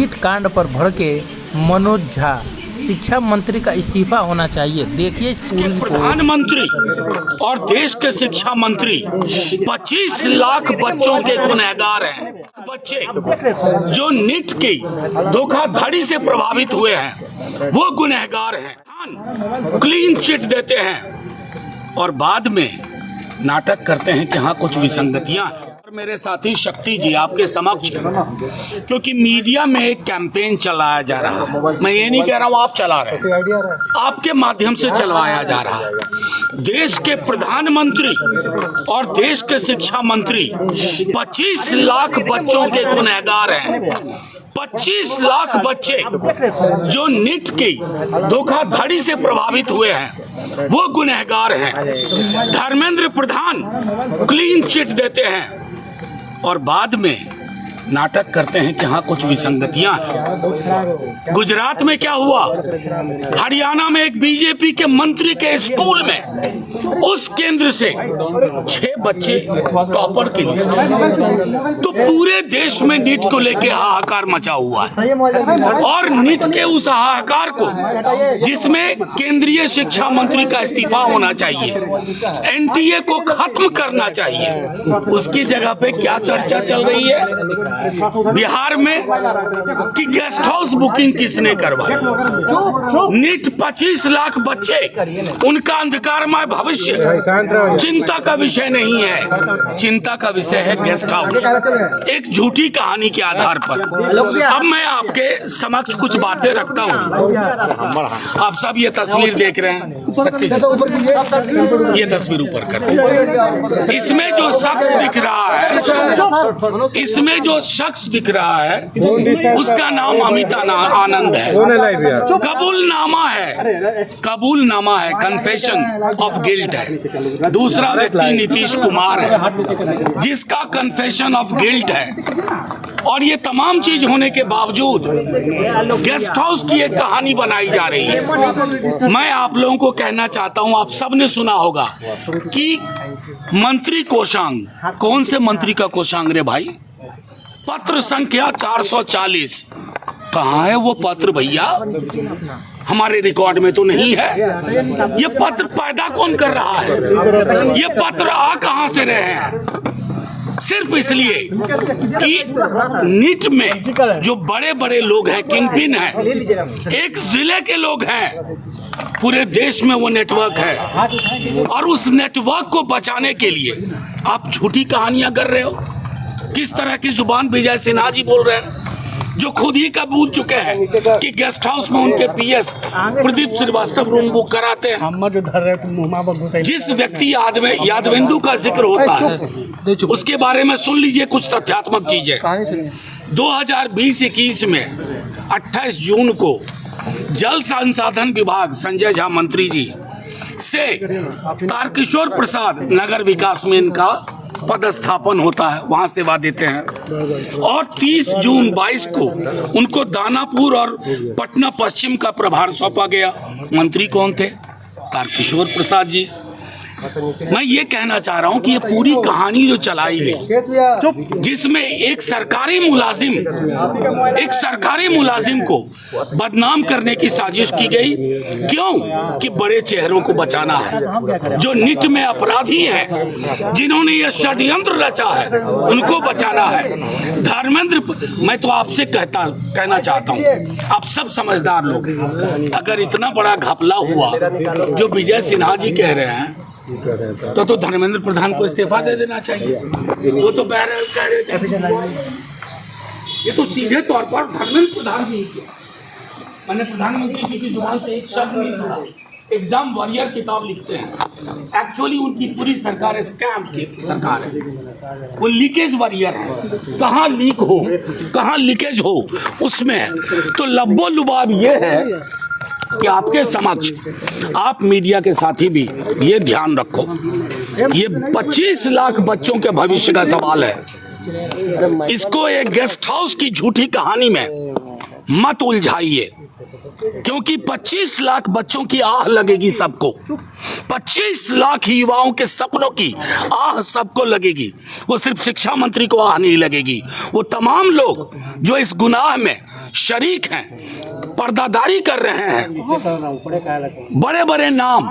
NEET कांड पर भड़के मनोज झा, शिक्षा मंत्री का इस्तीफा होना चाहिए। देखिए इस पूरी प्रधानमंत्री और देश के शिक्षा मंत्री 25 लाख बच्चों के गुनहगार हैं। बच्चे जो नीट की धोखाधड़ी से प्रभावित हुए हैं वो गुनहगार हैं। क्लीन चिट देते हैं और बाद में नाटक करते हैं कि हाँ कुछ विसंगतियां हैं। मेरे साथी शक्ति जी आपके समक्ष, क्योंकि मीडिया में एक कैंपेन चलाया जा रहा है, मैं ये नहीं कह रहा हूँ आप चला रहे हैं, आपके माध्यम से चलवाया जा रहा है। देश के प्रधानमंत्री और देश के शिक्षा मंत्री 25 लाख बच्चों के गुनहगार हैं। 25 लाख बच्चे जो नीट की धोखाधड़ी से प्रभावित हुए हैं वो गुनहगार हैं। धर्मेंद्र प्रधान क्लीन चिट देते हैं और बाद में नाटक करते हैं कि हाँ कुछ विसंगतियां हैं। गुजरात में क्या हुआ, हरियाणा में एक बीजेपी के मंत्री के स्कूल में उस केंद्र से 6 बच्चे टॉपर की लिस्ट। तो पूरे देश में नीट को लेके हाहाकार मचा हुआ है और नीट के उस हाहाकार को जिसमें केंद्रीय शिक्षा मंत्री का इस्तीफा होना चाहिए, एनटीए को खत्म करना चाहिए, उसकी जगह पे क्या चर्चा चल रही है बिहार में कि गेस्ट हाउस बुकिंग किसने करवाई। नीट 25 लाख बच्चे, उनका अंधकारमय भविष्य चिंता का विषय नहीं है, चिंता का विषय है गेस्ट हाउस, एक झूठी कहानी के आधार पर। अब मैं आपके समक्ष कुछ बातें रखता हूँ। आप सब ये तस्वीर देख रहे हैं, ये तस्वीर ऊपर कर दीजिए। इसमें जो शख्स दिख रहा है, इसमें जो शख्स दिख रहा है उसका नाम अमिताभ आनंद है। कबूलनामा है, कन्फेशन ऑफ गिल्ट है। दूसरा व्यक्ति नीतीश कुमार है जिसका कन्फेशन ऑफ गिल्ट है। और ये तमाम चीज होने के बावजूद गेस्ट हाउस की एक कहानी बनाई जा रही है। मैं आप लोगों को कहना चाहता हूं, आप सबने सुना होगा कि मंत्री कोषांग, कौन से मंत्री का कोषांग रे भाई, पत्र संख्या 440, कहाँ है वो पत्र भैया? हमारे रिकॉर्ड में तो नहीं है। ये पत्र पैदा कौन कर रहा है? ये पत्र आ कहाँ से रहे हैं? सिर्फ इसलिए कि नीट में जो बड़े बड़े लोग हैं, किंगपिन हैं, एक जिले के लोग हैं, पूरे देश में वो नेटवर्क है और उस नेटवर्क को बचाने के लिए आप झूठी कहानियां कर रहे हो। किस तरह की जुबान विजय सिन्हा जी बोल रहे हैं, जो खुद ही कबूल चुके हैं कि गेस्ट हाउस में उनके PS Pradeep Shrivastava room book कराते हैं। जिस व्यक्ति यादवेंदु का जिक्र होता है उसके बारे में सुन लीजिए कुछ तथ्यात्मक चीजें। 2020-21 में 28 जून को जल संसाधन विभाग संजय झा मंत्री जी से तारकिशोर प्रसाद नगर विकास में इनका पदस्थापन होता है, वहां सेवा देते हैं। और 30 जून 22 को उनको दानापुर और पटना पश्चिम का प्रभार सौंपा गया। मंत्री कौन थे? तारकिशोर प्रसाद जी। मैं ये कहना चाह रहा हूं कि ये पूरी कहानी जो चलाई गई, जिसमें एक सरकारी मुलाजिम को बदनाम करने की साजिश की गई, क्यों? कि बड़े चेहरों को बचाना है। जो नीट में अपराधी हैं, जिन्होंने ये षड्यंत्र रचा है, उनको बचाना है। धर्मेंद्र, मैं तो आपसे कहना चाहता हूँ, आप सब समझदार लोग, अगर इतना बड़ा घपला हुआ जो विजय सिन्हा जी कह रहे हैं, तो धर्मेंद्र प्रधान को इस्तीफा दे देना चाहिए। वो तो बहरहाल कह रहे थे, ये तो सीधे तौर पर धर्मेंद्र प्रधान जी किया। मैंने प्रधानमंत्री जी की जुबान से एक शब्द नहीं सुना। एग्जाम वॉरियर किताब लिखते हैं, एक्चुअली उनकी पूरी सरकार स्कैम की सरकार है, वो लीकेज वॉरियर है। कहाँ लीक हो, कहाँ लीकेज हो, उसमें है। तो लब्बो लुबाब ये है कि आपके समक्ष, आप मीडिया के साथी भी ये ध्यान रखो, ये 25 लाख बच्चों के भविष्य का सवाल है। इसको एक गेस्ट हाउस की झूठी कहानी में मत उलझाइए, क्योंकि 25 लाख बच्चों की आह लगेगी सबको। 25 लाख युवाओं के सपनों की आह सबको लगेगी। वो सिर्फ शिक्षा मंत्री को आह नहीं लगेगी, वो तमाम लोग जो इस गुनाह में शरीक हैं, पर्दादारी कर रहे हैं, बड़े बड़े नाम।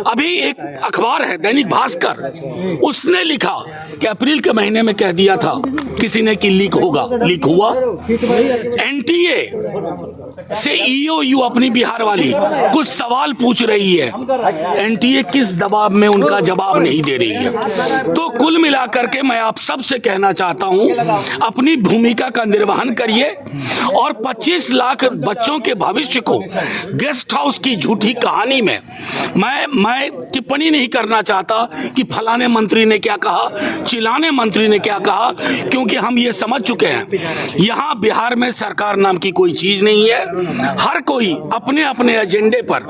अभी एक अखबार है दैनिक भास्कर, उसने लिखा कि अप्रैल के महीने में कह दिया था किसी ने कि लीक होगा, लीक हुआ। एनटीए से ईओयू अपनी बिहार वाली कुछ सवाल पूछ रही है, एनटीए किस दबाव में उनका जवाब नहीं दे रही है। तो कुल मिलाकर के मैं आप सबसे कहना चाहता हूं, अपनी भूमिका का निर्वहन करिए और 25 लाख बच्चों के भविष्य को गेस्ट हाउस की झूठी कहानी में मैं टिप्पणी नहीं करना चाहता कि फलाने मंत्री ने क्या कहा, चिलाने मंत्री ने क्या कहा, क्योंकि हम ये समझ चुके हैं यहाँ बिहार में सरकार नाम की कोई चीज नहीं है। हर कोई अपने अपने एजेंडे पर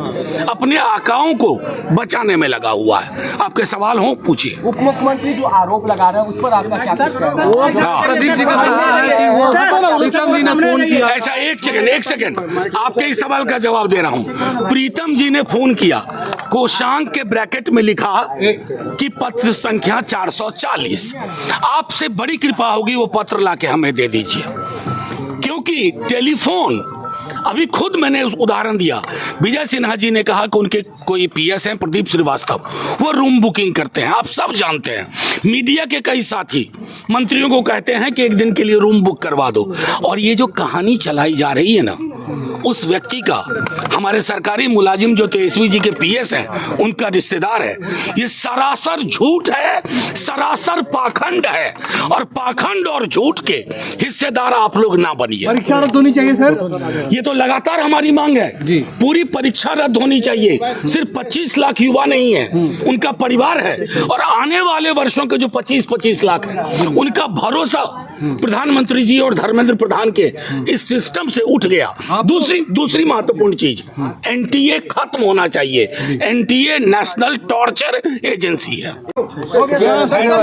अपने आकाओं को बचाने में लगा हुआ है। आपके सवाल हो पूछिए। उप मुख्यमंत्री जो आरोप लगा रहे हैं उस पर आपका क्या कहना है? प्रदीप जी का कहना है कि वो प्रीतम जी ने फोन किया। ऐसा एक सेकंड आपके इस सवाल का जवाब दे रहा हूं। प्रीतम जी ने फोन किया, कोषांक के ब्रैकेट में लिखा कि पत्र संख्या 440। आपसे बड़ी कृपा होगी वो पत्र लाके हमें दे दीजिए, क्योंकि टेलीफोन अभी खुद मैंने उस उदाहरण दिया। विजय सिन्हा जी ने कहा कि उनके कोई पीएस हैं प्रदीप श्रीवास्तव, वो रूम बुकिंग करते हैं, आप सब जानते हैं। मीडिया के कई साथी मंत्रियों को कहते हैं कि एक दिन के लिए रूम बुक करवा दो, और ये जो कहानी चलाई जा रही है ना, उस व्यक्ति का, हमारे सरकारी मुलाजिम जो तेजस्वी जी के पीएस हैं उनका रिश्तेदार है, ये सरासर झूठ है, सरासर पाखंड है, और पाखंड और झूठ के हिस्सेदार आप लोग ना बनिए। परीक्षा रद्द होनी चाहिए सर, ये तो लगातार हमारी मांग है जी। पूरी परीक्षा रद्द होनी चाहिए। सिर्फ 25 लाख युवा नहीं है, उनका परिवार है, और आने वाले वर्षों के जो 25 लाख है उनका भरोसा प्रधानमंत्री जी और धर्मेंद्र प्रधान के इस सिस्टम से उठ गया। दूसरी महत्वपूर्ण चीज, एनटीए खत्म होना चाहिए। एनटीए नेशनल टॉर्चर एजेंसी है।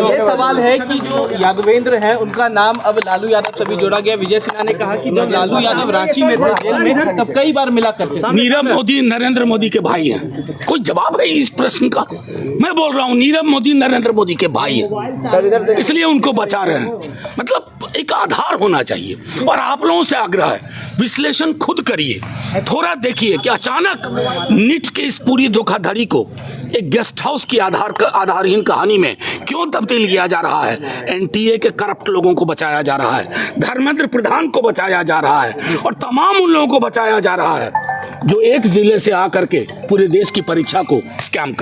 ये सवाल है कि जो यादवेंद्र है उनका नाम अब लालू यादव से भी जोड़ा गया। विजय सिन्हा ने कहा कि जब लालू यादव रांची में थे जेल में तब कई बार मिला करते थे। नीरव मोदी नरेंद्र मोदी के भाई हैं। कोई जवाब है इस प्रश्न का? मैं बोल रहा हूँ नीरव मोदी नरेंद्र मोदी के भाई हैं, इसलिए उनको बचा रहे हैं। मतलब एक आधार होना चाहिए। और आप लोगों से आग्रह है, विश्लेषण खुद करिए, थोड़ा देखिए कि अचानक नीट के इस पूरी धोखाधड़ी को एक गेस्ट हाउस की आधारहीन कहानी में क्यों तब्दील किया जा रहा है। एनटीए के करप्ट लोगों को बचाया जा रहा है, धर्मेंद्र प्रधान को बचाया जा रहा है, और तमाम उन लोगों को बचाया जा रहा है जो एक जिले से आकर के पूरे देश की परीक्षा को स्कैम कर